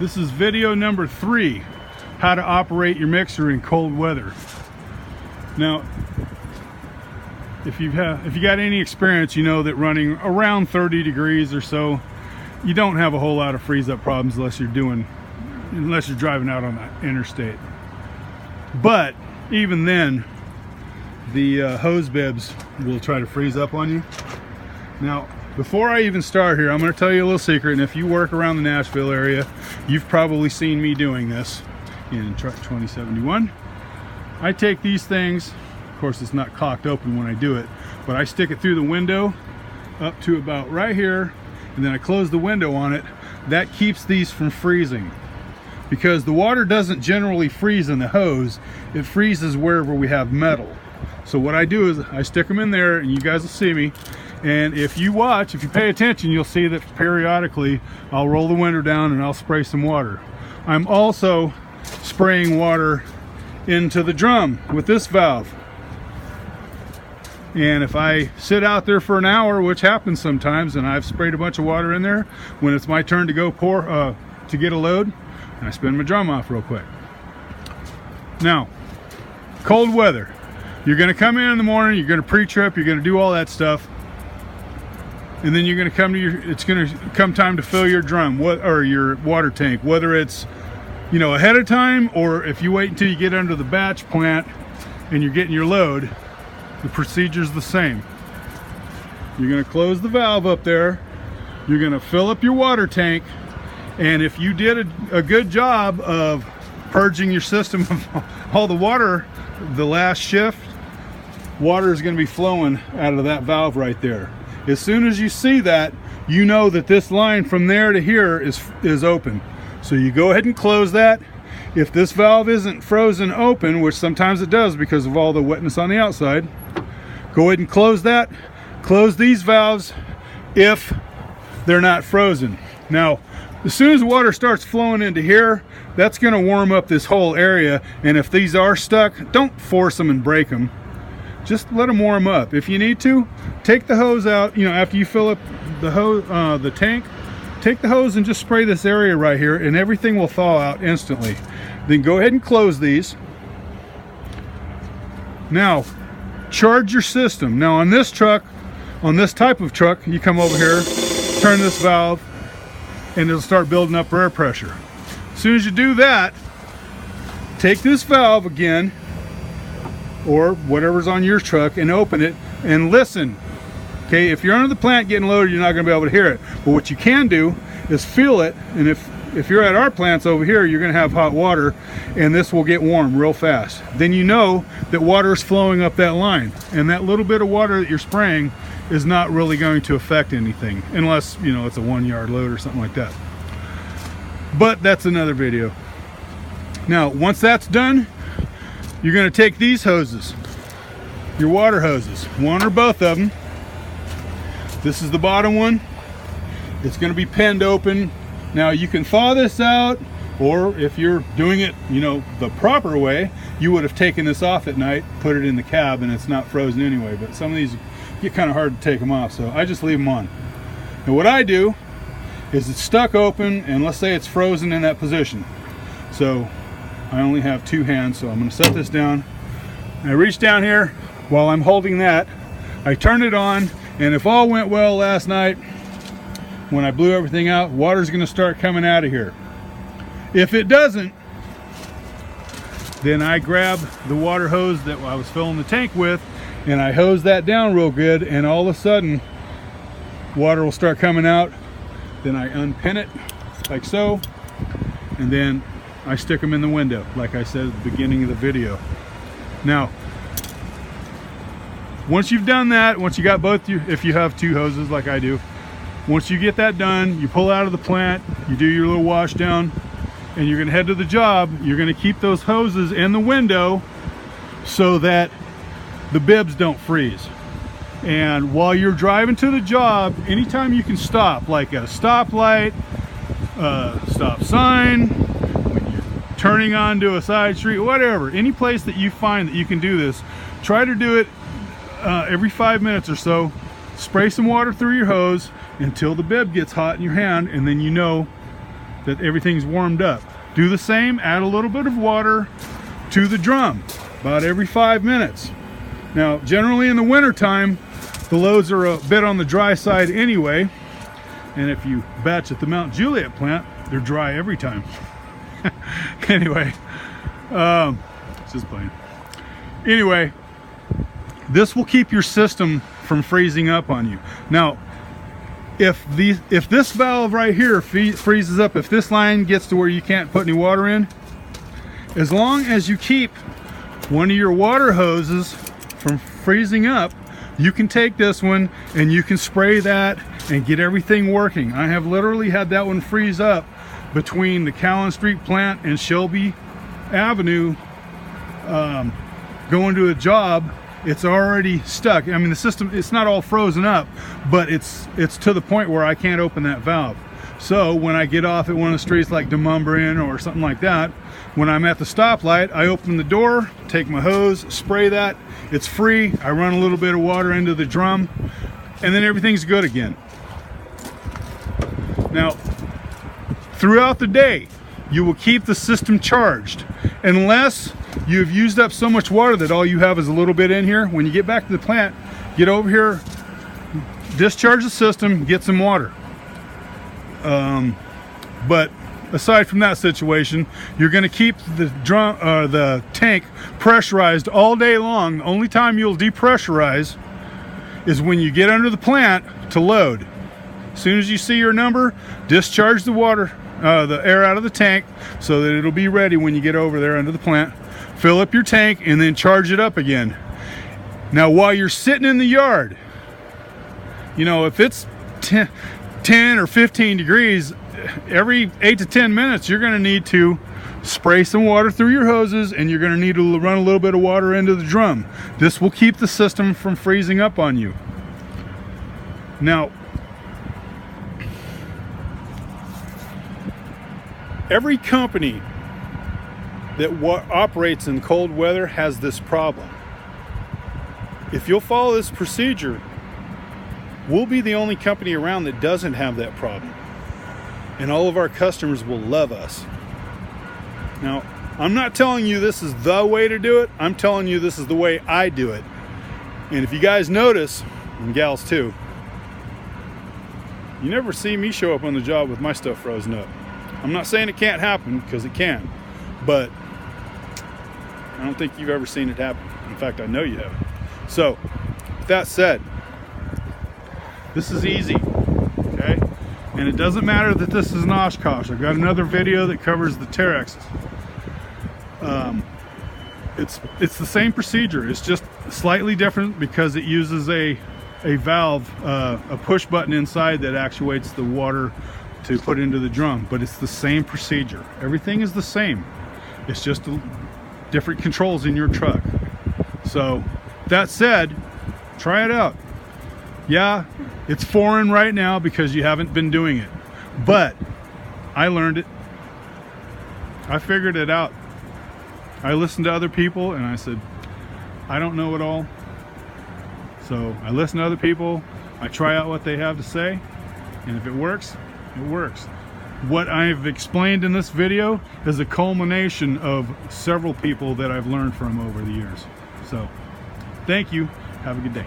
This is video number 3, how to operate your mixer in cold weather. Now, if you got any experience, you know that running around 30 degrees or so, you don't have a whole lot of freeze up problems unless you're driving out on the interstate. But even then, the hose bibs will try to freeze up on you. Now, before I even start here, I'm going to tell you a little secret, and if you work around the Nashville area, you've probably seen me doing this in truck 2071. I take these things, of course it's not cocked open when I do it, but I stick it through the window up to about right here, and then I close the window on it. That keeps these from freezing, because the water doesn't generally freeze in the hose, it freezes wherever we have metal. So what I do is I stick them in there, and you guys will see me. And if you pay attention, you'll see that periodically I'll roll the window down and I'll spray some water. I'm also spraying water into the drum with this valve. And if I sit out there for an hour, which happens sometimes, and I've sprayed a bunch of water in there, when it's my turn to go to get a load, and I spin my drum off real quick. Now, cold weather. You're gonna come in the morning, you're gonna pre-trip, you're gonna do all that stuff. And then you're going to come to it's going to come time to fill your drum, or your water tank, whether it's, you know, ahead of time, or if you wait until you get under the batch plant and you're getting your load, the procedure's the same. You're going to close the valve up there, you're going to fill up your water tank, and if you did a good job of purging your system of all the water, the last shift, water is going to be flowing out of that valve right there. As soon as you see that, you know that this line from there to here is open. So you go ahead and close that. If this valve isn't frozen open, which sometimes it does because of all the wetness on the outside, go ahead and close that. Close these valves if they're not frozen. Now, as soon as the water starts flowing into here, that's going to warm up this whole area. And if these are stuck, don't force them and break them. Just let them warm up. If you need to, take the hose out, you know, after you fill up the hose, the tank, take the hose and just spray this area right here, and everything will thaw out instantly. Then go ahead and close these. Now, charge your system. Now on this truck, on this type of truck, you come over here, turn this valve, and it'll start building up air pressure. As soon as you do that, take this valve again, or whatever's on your truck, and open it and listen. Okay, if you're under the plant getting loaded, you're not going to be able to hear it. But what you can do is feel it, and if you're at our plants over here, you're going to have hot water, and this will get warm real fast. Then you know that water is flowing up that line, and that little bit of water that you're spraying is not really going to affect anything, unless, you know, it's a 1 yard load or something like that. But that's another video. Now, once that's done, you're going to take these hoses, your water hoses, one or both of them. This is the bottom one. It's going to be pinned open. Now you can thaw this out, or if you're doing it, you know, the proper way, you would have taken this off at night, put it in the cab, and it's not frozen anyway. But some of these get kind of hard to take them off, so I just leave them on. And what I do is it's stuck open, and let's say it's frozen in that position. So I only have 2 hands, so I'm going to set this down. And I reach down here while I'm holding that. I turn it on, and if all went well last night, when I blew everything out, water's going to start coming out of here. If it doesn't, then I grab the water hose that I was filling the tank with, and I hose that down real good, and all of a sudden, water will start coming out. Then I unpin it like so, and then I stick them in the window, like I said at the beginning of the video. Now, once you've done that, once you got both, if you have 2 hoses like I do, once you get that done, you pull out of the plant, you do your little wash down, and you're going to head to the job. You're going to keep those hoses in the window so that the bibs don't freeze. And while you're driving to the job, anytime you can stop, like at a stoplight, stop sign, turning onto a side street, whatever, any place that you find that you can do this, try to do it every 5 minutes or so. Spray some water through your hose until the bib gets hot in your hand, and then you know that everything's warmed up. Do the same, add a little bit of water to the drum about every 5 minutes. Now, generally in the winter time, the loads are a bit on the dry side anyway, and if you batch at the Mount Juliet plant, they're dry every time. Anyway, just playing. Anyway, this will keep your system from freezing up on you. Now, if this valve right here freezes up, if this line gets to where you can't put any water in, as long as you keep one of your water hoses from freezing up, you can take this one and you can spray that and get everything working. I have literally had that one freeze up between the Callan Street plant and Shelby Avenue, going to a job. It's already stuck. I mean, the system, it's not all frozen up, but it's to the point where I can't open that valve. So when I get off at one of the streets like Demumbrian or something like that, when I'm at the stoplight, I open the door, take my hose, spray that. It's free. I run a little bit of water into the drum, and then everything's good again. Now, throughout the day, you will keep the system charged unless you've used up so much water that all you have is a little bit in here. When you get back to the plant, get over here, discharge the system, get some water. But aside from that situation, you're going to keep the tank pressurized all day long. The only time you'll depressurize is when you get under the plant to load. As soon as you see your number, discharge the water, the air out of the tank so that it'll be ready when you get over there under the plant. Fill up your tank and then charge it up again. Now, while you're sitting in the yard, you know, if it's 10 or 15 degrees, every 8 to 10 minutes, you're going to need to spray some water through your hoses, and you're going to need to run a little bit of water into the drum. This will keep the system from freezing up on you. Now, every company that operates in cold weather has this problem. If you'll follow this procedure, we'll be the only company around that doesn't have that problem. And all of our customers will love us. Now, I'm not telling you this is the way to do it. I'm telling you this is the way I do it. And if you guys notice, and gals too, you never see me show up on the job with my stuff frozen up. I'm not saying it can't happen, because it can, but I don't think you've ever seen it happen. In fact, I know you haven't. So, with that said, this is easy, okay? And it doesn't matter that this is an Oshkosh. I've got another video that covers the Terex. It's the same procedure. It's just slightly different because it uses a valve, a push button inside that actuates the water to put into the drum. But it's the same procedure. Everything is the same. It's just different controls in your truck. So, that said, try it out. Yeah, it's foreign right now because you haven't been doing it, but I learned it. I figured it out. I listened to other people and I said, I don't know it all. So I listen to other people, I try out what they have to say, and if it works, it works. What I've explained in this video is a culmination of several people that I've learned from over the years. So, thank you. Have a good day.